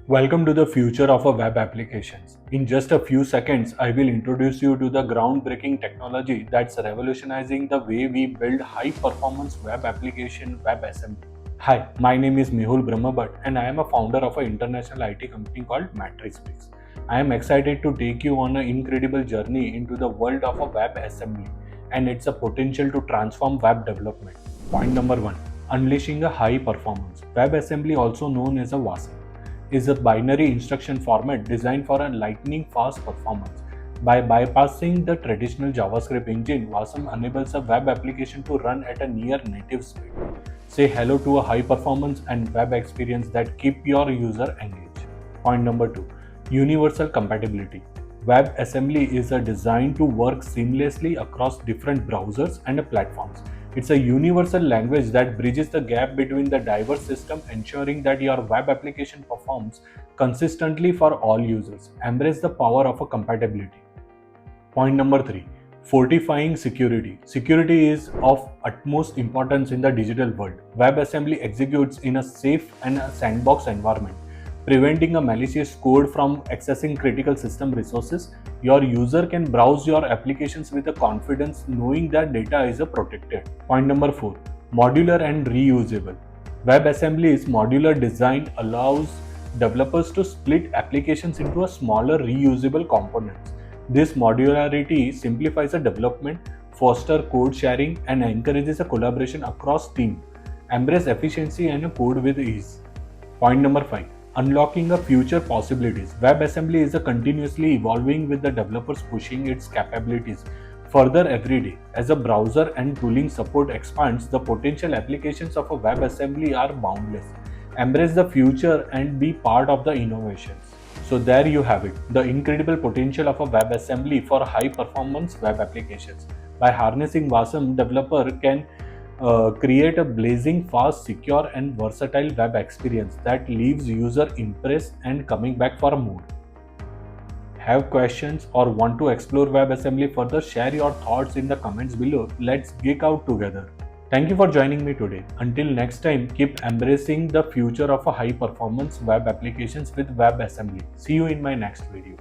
Welcome to the future of web applications. In just a few seconds, I will introduce you to the groundbreaking technology that's revolutionizing the way we build high-performance web application WebAssembly. Hi, my name is Mehul Brahmabhat and I am a founder of an international IT company called MatrixBricks. I am excited to take you on an incredible journey into the world of a WebAssembly and its a potential to transform web development. Point number 1. Unleashing a high performance. WebAssembly, also known as a Wasm, is a binary instruction format designed for a lightning fast performance. By bypassing the traditional JavaScript engine, Wasm enables a web application to run at a near native speed. Say hello to a high performance and web experience that keep your user engaged. Point number 2. Universal compatibility. WebAssembly is designed to work seamlessly across different browsers and platforms. It's a universal language that bridges the gap between the diverse system, ensuring that your web application performs consistently for all users. Embrace the power of a compatibility. Point number 3. Fortifying security. Security is of utmost importance in the digital world. WebAssembly executes in a safe and a sandbox environment, preventing a malicious code from accessing critical system resources. Your user can browse your applications with a confidence knowing that data is protected. Point number 4. Modular and reusable. WebAssembly's modular design allows developers to split applications into a smaller reusable components. This modularity simplifies the development, fosters code sharing, and encourages a collaboration across teams. Embrace efficiency and a code with ease. Point number 5. Unlocking a future possibilities. WebAssembly is a continuously evolving with the developers pushing its capabilities further every day. As a browser and tooling support expands, the potential applications of a WebAssembly are boundless. Embrace the future and be part of the innovations. So there you have it, the incredible potential of a WebAssembly for high performance web applications. By harnessing Wasm, developer can create a blazing fast, secure and versatile web experience that leaves user impressed and coming back for more. Have questions or want to explore WebAssembly further? Share your thoughts in the comments below. Let's geek out together. Thank you for joining me today. Until next time, keep embracing the future of a high performance web applications with WebAssembly. See you in my next video.